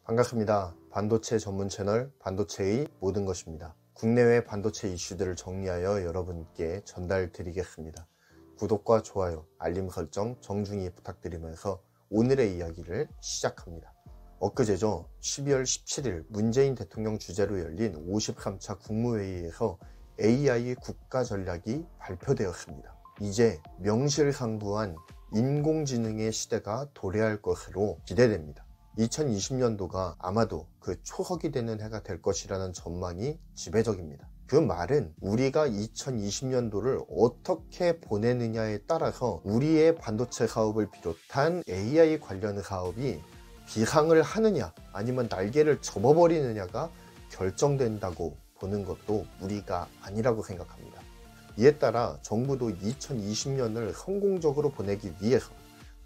반갑습니다. 반도체 전문 채널 반도체의 모든 것입니다. 국내외 반도체 이슈들을 정리하여 여러분께 전달드리겠습니다. 구독과 좋아요, 알림 설정 정중히 부탁드리면서 오늘의 이야기를 시작합니다. 엊그제죠. 12월 17일 문재인 대통령 주재로 열린 53차 국무회의에서 AI 국가 전략이 발표되었습니다. 이제 명실상부한 인공지능의 시대가 도래할 것으로 기대됩니다. 2020년도가 아마도 그 초석이 되는 해가 될 것이라는 전망이 지배적입니다. 그 말은 우리가 2020년도를 어떻게 보내느냐에 따라서 우리의 반도체 사업을 비롯한 AI 관련 사업이 비상을 하느냐 아니면 날개를 접어버리느냐가 결정된다고 보는 것도 무리가 아니라고 생각합니다. 이에 따라 정부도 2020년을 성공적으로 보내기 위해서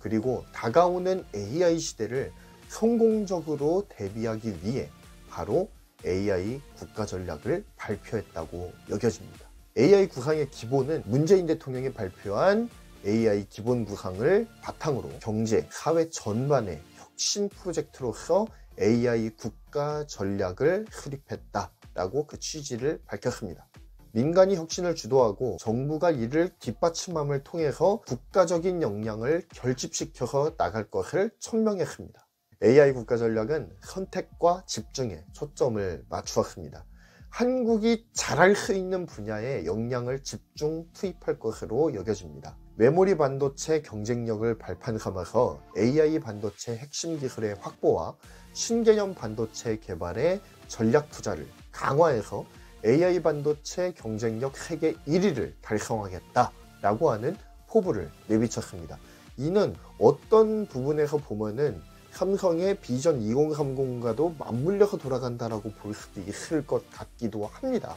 그리고 다가오는 AI 시대를 성공적으로 대비하기 위해 바로 AI 국가 전략을 발표했다고 여겨집니다. AI 구상의 기본은 문재인 대통령이 발표한 AI 기본 구상을 바탕으로 경제, 사회 전반의 혁신 프로젝트로서 AI 국가 전략을 수립했다라고 그 취지를 밝혔습니다. 민간이 혁신을 주도하고 정부가 이를 뒷받침함을 통해서 국가적인 역량을 결집시켜서 나갈 것을 천명했습니다. AI 국가 전략은 선택과 집중에 초점을 맞추었습니다. 한국이 잘할 수 있는 분야에 역량을 집중 투입할 것으로 여겨집니다. 메모리 반도체 경쟁력을 발판 삼아서 AI 반도체 핵심 기술의 확보와 신개념 반도체 개발에 전략 투자를 강화해서 AI 반도체 경쟁력 세계 1위를 달성하겠다라고 하는 포부를 내비쳤습니다. 이는 어떤 부분에서 보면은 삼성의 비전 2030과도 맞물려서 돌아간다라고 볼 수도 있을 것 같기도 합니다.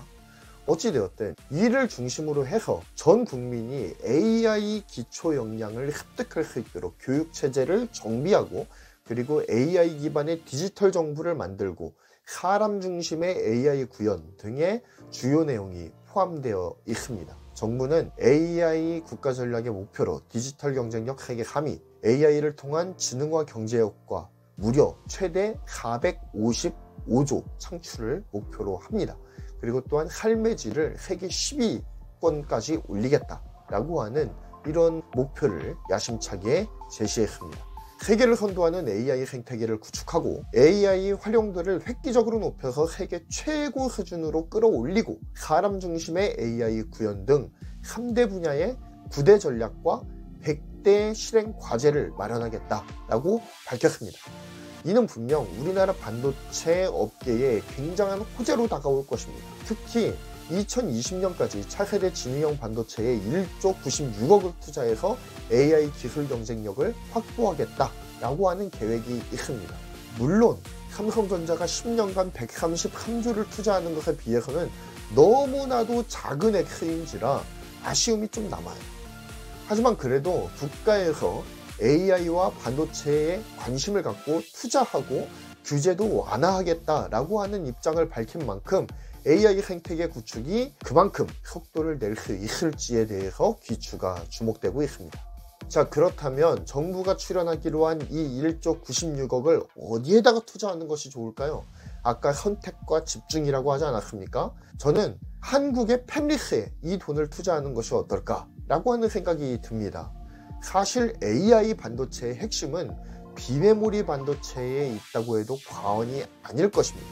어찌되었든 이를 중심으로 해서 전 국민이 AI 기초 역량을 습득할 수 있도록 교육체제를 정비하고 그리고 AI 기반의 디지털 정부를 만들고 사람 중심의 AI 구현 등의 주요 내용이 포함되어 있습니다. 정부는 AI 국가 전략의 목표로 디지털 경쟁력 세계 3위, AI를 통한 지능화 경제 효과 무려 최대 455조 창출을 목표로 합니다. 그리고 또한 삶의 질을 세계 10위권까지 올리겠다라고 하는 이런 목표를 야심차게 제시했습니다. 세계를 선도하는 AI 생태계를 구축하고 AI 활용도를 획기적으로 높여서 세계 최고 수준으로 끌어올리고 사람 중심의 AI 구현 등 3대 분야의 9대 전략과 100대 실행 과제를 마련하겠다라고 밝혔습니다. 이는 분명 우리나라 반도체 업계에 굉장한 호재로 다가올 것입니다. 특히 2020년까지 차세대 지능형 반도체에 1조 96억을 투자해서 AI 기술 경쟁력을 확보하겠다라고 하는 계획이 있습니다. 물론 삼성전자가 10년간 133조를 투자하는 것에 비해서는 너무나도 작은 액수인지라 아쉬움이 좀 남아요. 하지만 그래도 국가에서 AI와 반도체에 관심을 갖고 투자하고 규제도 완화하겠다라고 하는 입장을 밝힌 만큼 AI 생태계 구축이 그만큼 속도를 낼 수 있을지에 대해서 귀추가 주목되고 있습니다. 자, 그렇다면 정부가 출연하기로 한 이 1조 96억을 어디에다가 투자하는 것이 좋을까요? 아까 선택과 집중이라고 하지 않았습니까? 저는 한국의 팹리스에 이 돈을 투자하는 것이 어떨까라고 하는 생각이 듭니다. 사실 AI 반도체의 핵심은 비메모리 반도체에 있다고 해도 과언이 아닐 것입니다.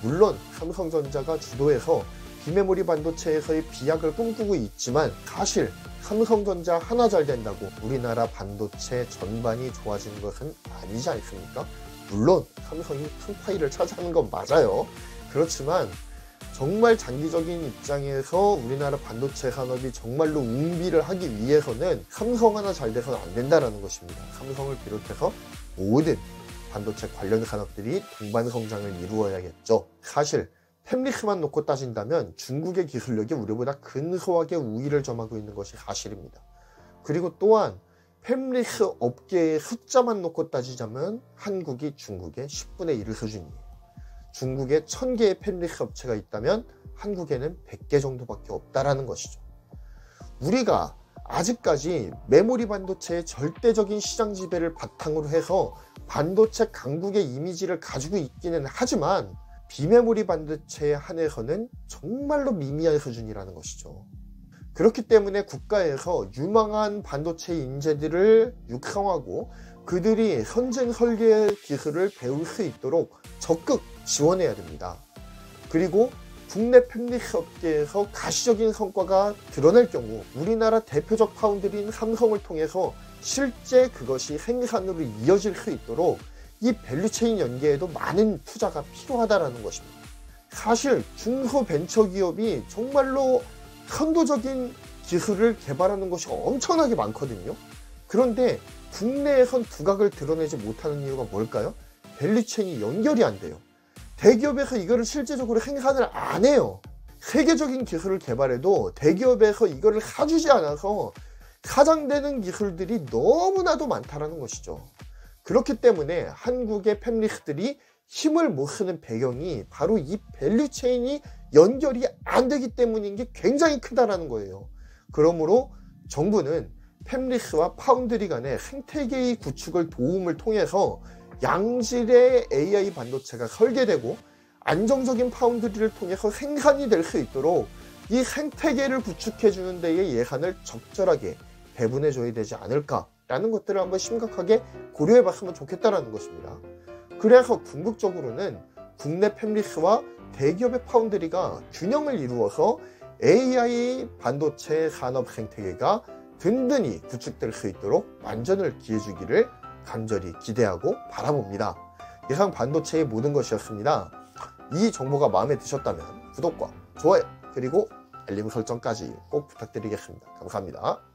물론 삼성전자가 주도해서 비메모리 반도체에서의 비약을 꿈꾸고 있지만 사실 삼성전자 하나 잘 된다고 우리나라 반도체 전반이 좋아지는 것은 아니지 않습니까? 물론 삼성이 큰 파이를 차지하는 건 맞아요. 그렇지만 정말 장기적인 입장에서 우리나라 반도체 산업이 정말로 웅비를 하기 위해서는 삼성 하나 잘 돼서는 안 된다는 것입니다. 삼성을 비롯해서 모든 반도체 관련 산업들이 동반 성장을 이루어야겠죠. 사실 팹리스만 놓고 따진다면 중국의 기술력이 우리보다 근소하게 우위를 점하고 있는 것이 사실입니다. 그리고 또한 팹리스 업계의 숫자만 놓고 따지자면 한국이 중국의 10분의 1 수준이에요. 중국에 1000개의 팹리스 업체가 있다면 한국에는 100개 정도밖에 없다라는 것이죠. 우리가 아직까지 메모리 반도체의 절대적인 시장 지배를 바탕으로 해서 반도체 강국의 이미지를 가지고 있기는 하지만 비메모리 반도체에 한해서는 정말로 미미한 수준이라는 것이죠. 그렇기 때문에 국가에서 유망한 반도체 인재들을 육성하고 그들이 선진 설계 기술을 배울 수 있도록 적극 지원해야 됩니다. 그리고 국내 팹리스 업계에서 가시적인 성과가 드러날 경우 우리나라 대표적 파운드리인 삼성을 통해서 실제 그것이 생산으로 이어질 수 있도록 이 밸류체인 연계에도 많은 투자가 필요하다는 것입니다. 사실 중소벤처기업이 정말로 선도적인 기술을 개발하는 것이 엄청나게 많거든요. 그런데 국내에선 두각을 드러내지 못하는 이유가 뭘까요? 밸류체인이 연결이 안 돼요. 대기업에서 이거를 실제적으로 생산을 안 해요. 세계적인 기술을 개발해도 대기업에서 이거를 사주지 않아서 사장되는 기술들이 너무나도 많다는 것이죠. 그렇기 때문에 한국의 팹리스들이 힘을 못 쓰는 배경이 바로 이 밸류체인이 연결이 안 되기 때문인 게 굉장히 크다는 거예요. 그러므로 정부는 팹리스와 파운드리 간의 생태계의 구축을 도움을 통해서 양질의 AI 반도체가 설계되고 안정적인 파운드리를 통해서 생산이 될 수 있도록 이 생태계를 구축해 주는 데에 예산을 적절하게 배분해 줘야 되지 않을까라는 것들을 한번 심각하게 고려해 봤으면 좋겠다는 것입니다. 그래서 궁극적으로는 국내 팹리스와 대기업의 파운드리가 균형을 이루어서 AI 반도체 산업 생태계가 든든히 구축될 수 있도록 완전을 기해주기를 간절히 기대하고 바라봅니다. 이상 반도체의 모든 것이었습니다. 이 정보가 마음에 드셨다면 구독과 좋아요 그리고 알림 설정까지 꼭 부탁드리겠습니다. 감사합니다.